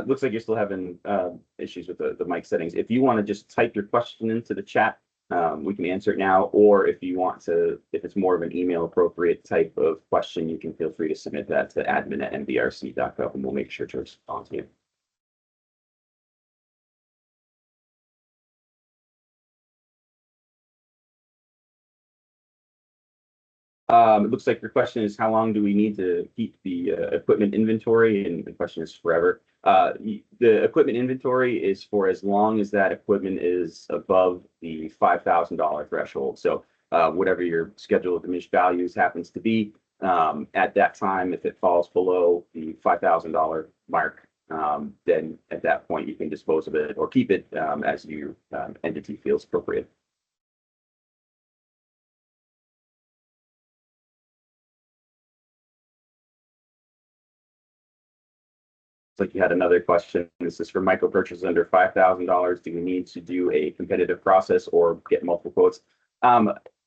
Looks like you're still having issues with the mic settings. If you want to just type your question into the chat, we can answer it now. Or if you want to, if it's more of an email appropriate type of question, you can feel free to submit that to admin@nbrc.gov and we'll make sure to respond to you. It looks like your question is how long do we need to keep the equipment inventory? And the question is forever. The equipment inventory is for as long as that equipment is above the $5,000 threshold. So whatever your schedule of diminished values happens to be, at that time, if it falls below the $5,000 mark, then at that point you can dispose of it or keep it as your entity feels appropriate. Like you had another question. This is for micro purchases under $5,000. Do you need to do a competitive process or get multiple quotes?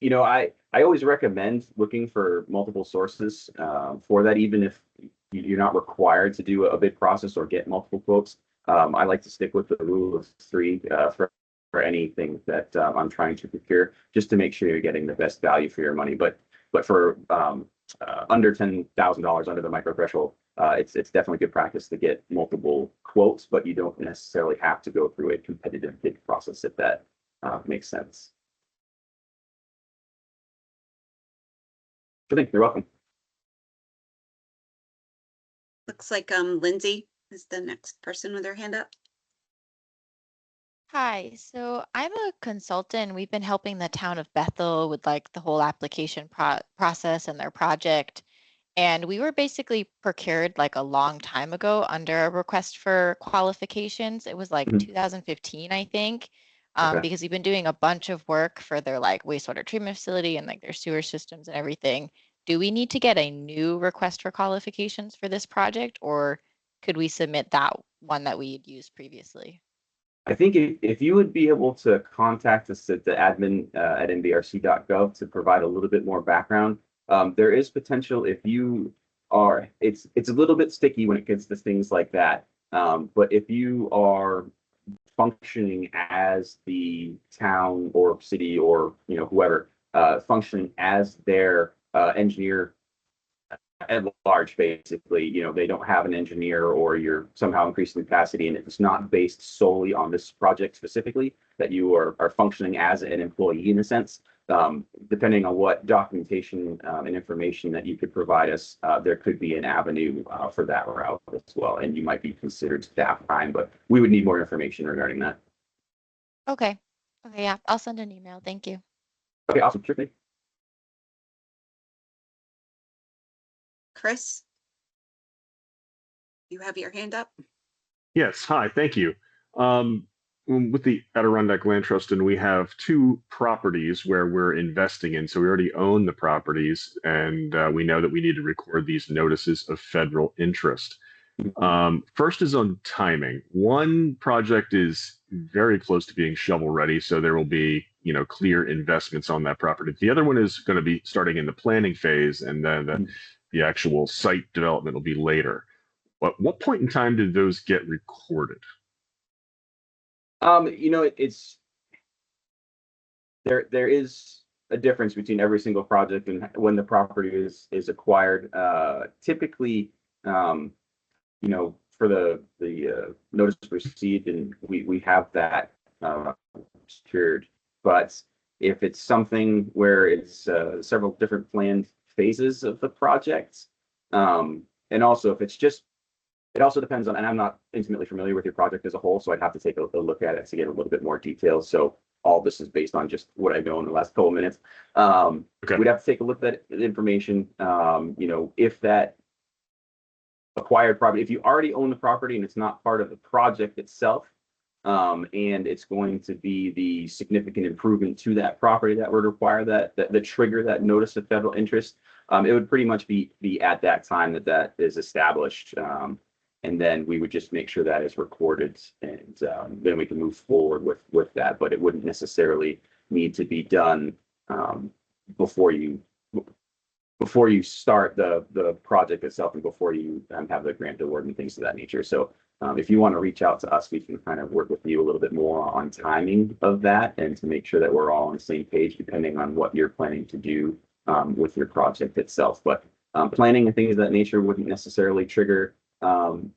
You know, I always recommend looking for multiple sources for that, even if you're not required to do a bid process or get multiple quotes. I like to stick with the rule of three for anything that I'm trying to procure, just to make sure you're getting the best value for your money. But for under $10,000 under the micro threshold, it's definitely good practice to get multiple quotes, but you don't necessarily have to go through a competitive bid process if that makes sense. Sure thing. You're welcome. Looks like Lindsay is the next person with her hand up. Hi, so I'm a consultant. We've been helping the town of Bethel with like the whole application process and their project. And we were basically procured like a long time ago under a request for qualifications. It was like 2015, I think, Okay. because we've been doing a bunch of work for their like wastewater treatment facility and like their sewer systems and everything. Do we need to get a new request for qualifications for this project, or could we submit that one that we had used previously? I think if you would be able to contact us at the admin at nbrc.gov to provide a little bit more background, there is potential if you are, it's a little bit sticky when it gets to things like that. But if you are functioning as the town or city or whoever functioning as their engineer at large, basically, they don't have an engineer or you're somehow increasing capacity and it's not based solely on this project specifically, that you are functioning as an employee in a sense. Depending on what documentation and information that you could provide us, there could be an avenue for that route as well. And you might be considered staff time, but we would need more information regarding that. Okay. Okay, yeah, I'll send an email. Thank you. Okay, awesome. Sure thing. Chris, you have your hand up. Yes, hi, thank you. With the Adirondack Land Trust, and we have 2 properties where we're investing in. So we already own the properties, and we know that we need to record these notices of federal interest. First is on timing. One project is very close to being shovel ready, so there will be clear investments on that property. The other one is going to be starting in the planning phase, and then the actual site development will be later. But what point in time did those get recorded? It's there is a difference between every single project and when the property is acquired. Typically, for the notice to proceed, and we have that secured. But if it's something where it's several different planned phases of the project, and also if it's just, it also depends on, and I'm not intimately familiar with your project as a whole, so I'd have to take a look at it to get a little bit more detail. So all this is based on just what I know in the last couple of minutes. Okay. We'd have to take a look at that information. If that acquired property, if you already own the property and it's not part of the project itself, and it's going to be the significant improvement to that property that would require that trigger that notice of federal interest, it would pretty much be at that time that is established. And then we would just make sure that is recorded, and then we can move forward with that. But it wouldn't necessarily need to be done before you start the project itself and before you have the grant award and things of that nature. So if you want to reach out to us, we can kind of work with you a little bit more on timing of that and to make sure that we're all on the same page, depending on what you're planning to do with your project itself. But planning and things of that nature wouldn't necessarily trigger the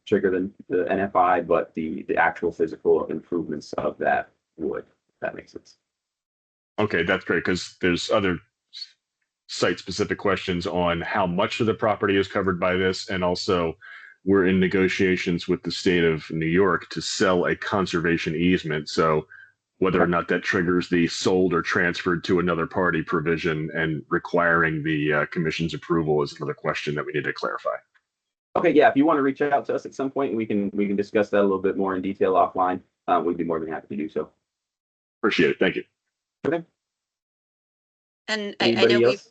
NFI, but the actual physical improvements of that would, if that makes sense. Okay, that's great, because there's other site-specific questions on how much of the property is covered by this, and also we're in negotiations with the state of New York to sell a conservation easement. So whether or not that triggers the sold or transferred to another party provision and requiring the commission's approval is another question that we need to clarify. Okay, yeah, if you want to reach out to us at some point, we can discuss that a little bit more in detail offline. We'd be more than happy to do so. Appreciate it. Thank you. Okay. And I know else?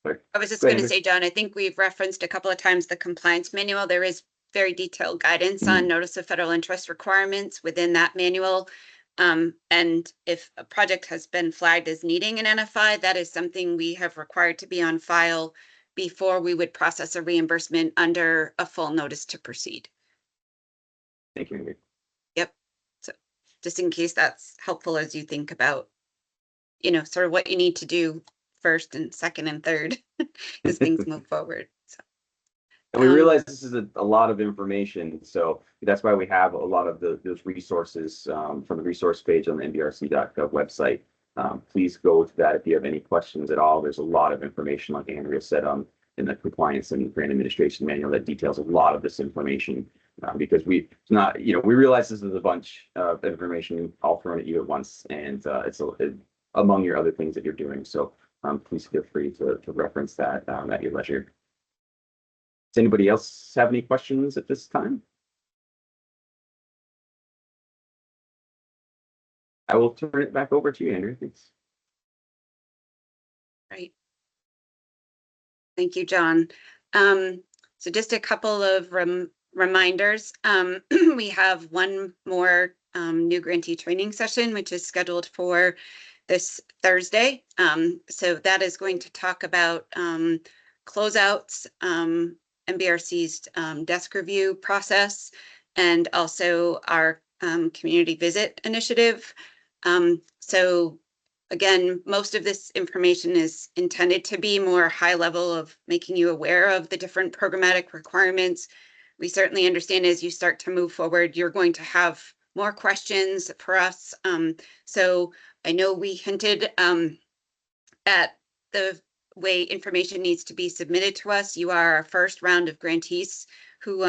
I was just Go going ahead, to say, John, I think we've referenced a couple of times the compliance manual. There is very detailed guidance on notice of federal interest requirements within that manual. And if a project has been flagged as needing an NFI, that is something we have required to be on file before we would process a reimbursement under a full notice to proceed. Thank you. Yep. So just in case that's helpful as you think about, sort of what you need to do first and second and third as things move forward. So. And we realize this is a lot of information, so that's why we have a lot of those resources from the resource page on the NBRC.gov website. Please go to that if you have any questions at all. There's a lot of information, like Andrea said, in the compliance and grant administration manual that details a lot of this information, because we realize this is a bunch of information all thrown at you at once, and it's among your other things that you're doing. So please feel free to reference that at your leisure. Does anybody else have any questions at this time? I will turn it back over to you, Andrew. Thanks. Right. Thank you, John. So just a couple of reminders. We have one more new grantee training session, which is scheduled for this Thursday. So that is going to talk about closeouts, NBRC's desk review process, and also our community visit initiative. So again, most of this information is intended to be more high level of making you aware of the different programmatic requirements. We certainly understand as you start to move forward, you're going to have more questions for us. So I know we hinted at the way information needs to be submitted to us. You are our first round of grantees who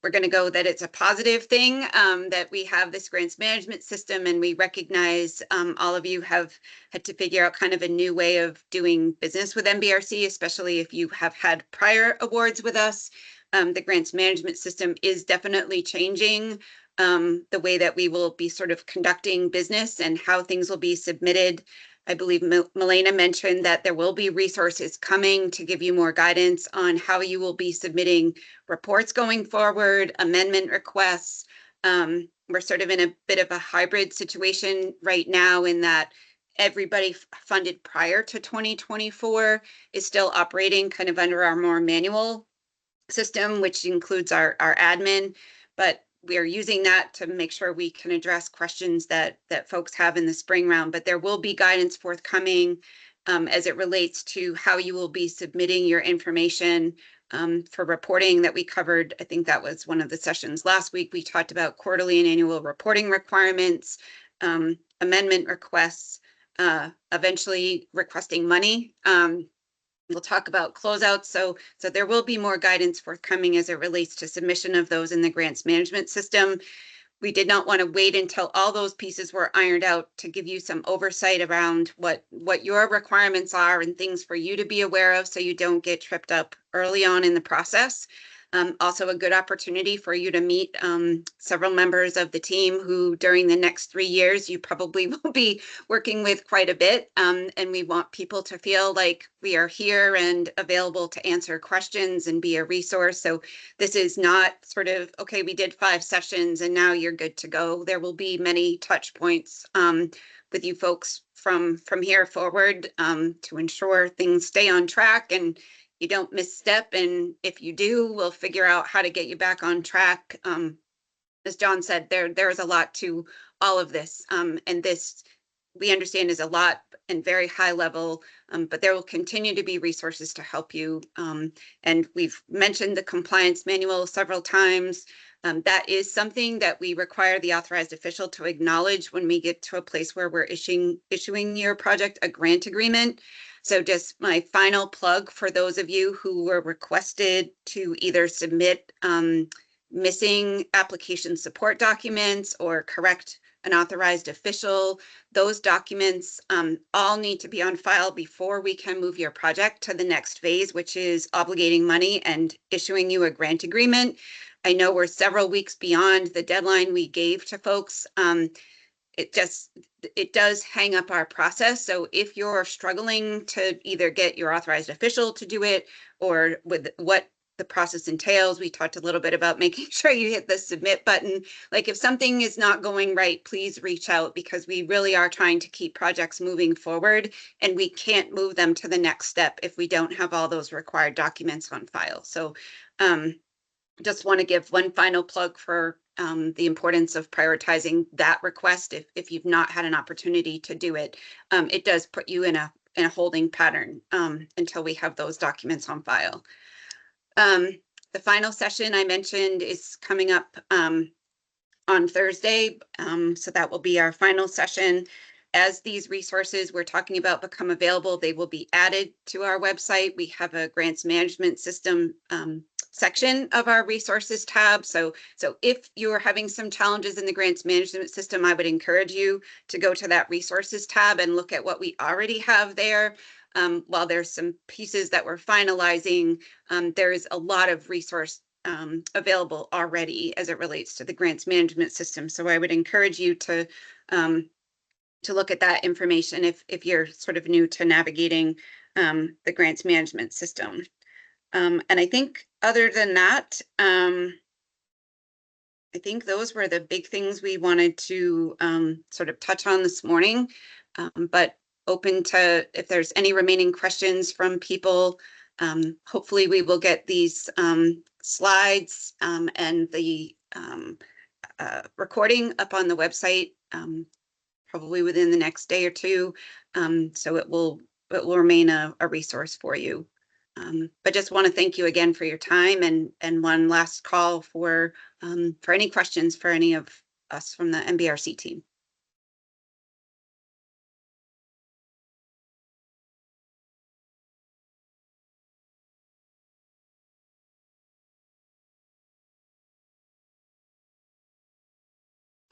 we're going to go that it's a positive thing that we have this grants management system, and we recognize all of you have had to figure out kind of a new way of doing business with NBRC, especially if you have had prior awards with us. The grants management system is definitely changing the way that we will be sort of conducting business and how things will be submitted. I believe Milena mentioned that there will be resources coming to give you more guidance on how you will be submitting reports going forward, amendment requests. We're sort of in a bit of a hybrid situation right now in that everybody funded prior to 2024 is still operating kind of under our more manual system, which includes our admin, but we are using that to make sure we can address questions that folks have in the spring round. But there will be guidance forthcoming as it relates to how you will be submitting your information for reporting that we covered. I think that was one of the sessions last week. We talked about quarterly and annual reporting requirements, amendment requests, eventually requesting money. We'll talk about closeouts. So there will be more guidance forthcoming as it relates to submission of those in the grants management system. We did not want to wait until all those pieces were ironed out to give you some oversight around what your requirements are and things for you to be aware of so you don't get tripped up early on in the process. Also a good opportunity for you to meet several members of the team who during the next 3 years you probably will be working with quite a bit, and we want people to feel like we are here and available to answer questions and be a resource. So this is not sort of, okay, we did 5 sessions and now you're good to go. There will be many touch points with you folks from here forward to ensure things stay on track and you don't misstep, and if you do, we'll figure out how to get you back on track. As John said, there is a lot to all of this, and this we understand is a lot and very high level, but there will continue to be resources to help you. And we've mentioned the compliance manual several times. That is something that we require the authorized official to acknowledge when we get to a place where we're issuing your project a grant agreement. So just my final plug for those of you who were requested to either submit missing application support documents or correct an authorized official, those documents all need to be on file before we can move your project to the next phase, which is obligating money and issuing you a grant agreement. I know we're several weeks beyond the deadline we gave to folks. It does hang up our process. So if you're struggling to either get your authorized official to do it or with what the process entails, we talked a little bit about making sure you hit the submit button. Like if something is not going right, please reach out because we really are trying to keep projects moving forward and we can't move them to the next step if we don't have all those required documents on file. So just want to give one final plug for the importance of prioritizing that request if you've not had an opportunity to do it. It does put you in a holding pattern until we have those documents on file. The final session I mentioned is coming up on Thursday, so that will be our final session. As these resources we're talking about become available, they will be added to our website. We have a grants management system section of our resources tab. So if you're having some challenges in the grants management system, I would encourage you to go to that resources tab and look at what we already have there. While there's some pieces that we're finalizing, there is a lot of resource available already as it relates to the grants management system. So I would encourage you to look at that information if you're sort of new to navigating the grants management system. And I think other than that, I think those were the big things we wanted to sort of touch on this morning, but open to if there's any remaining questions from people. Hopefully we will get these slides and the recording up on the website probably within the next day or two. So it will remain a resource for you. But just want to thank you again for your time, and one last call for any questions for any of us from the NBRC team.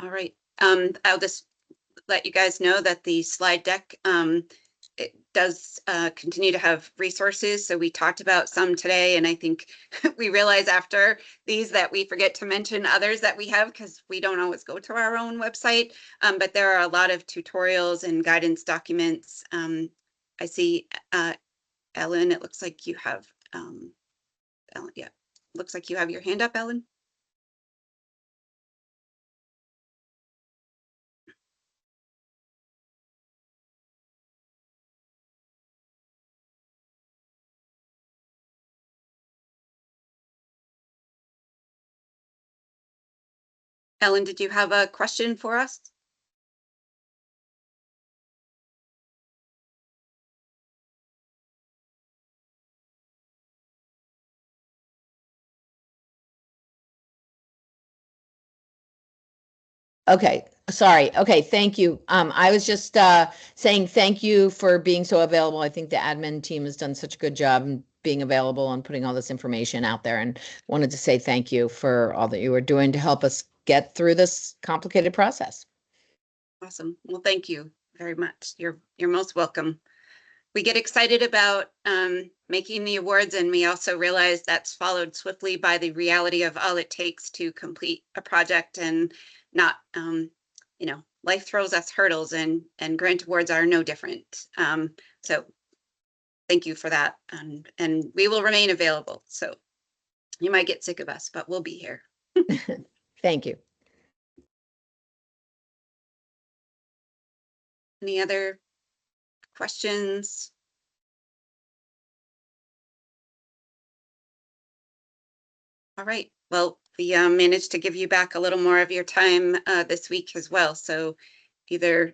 All right. I'll just let you guys know that the slide deck it does continue to have resources. So we talked about some today, and I think we realize after these that we forget to mention others that we have because we don't always go to our own website. But there are a lot of tutorials and guidance documents. I see, Ellen, it looks like you have, Ellen, yeah, looks like you have your hand up, Ellen. Ellen, did you have a question for us? Okay, sorry. Okay, thank you. I was just saying thank you for being so available. I think the admin team has done such a good job in being available and putting all this information out there, and wanted to say thank you for all that you are doing to help us get through this complicated process. Awesome. Well, thank you very much. You're most welcome. We get excited about making the awards, and we also realize that's followed swiftly by the reality of all it takes to complete a project, and not, you know, life throws us hurdles, and grant awards are no different. So thank you for that. And we will remain available. So you might get sick of us, but we'll be here. Thank you. Any other questions? All right. Well, we managed to give you back a little more of your time this week as well. So either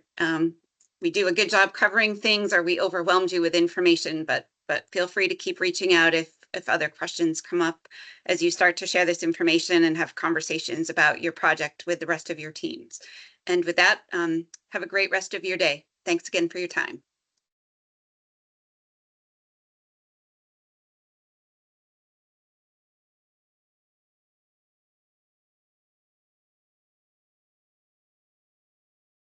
we do a good job covering things, or we overwhelmed you with information, but feel free to keep reaching out if other questions come up as you start to share this information and have conversations about your project with the rest of your teams. And with that, have a great rest of your day. Thanks again for your time.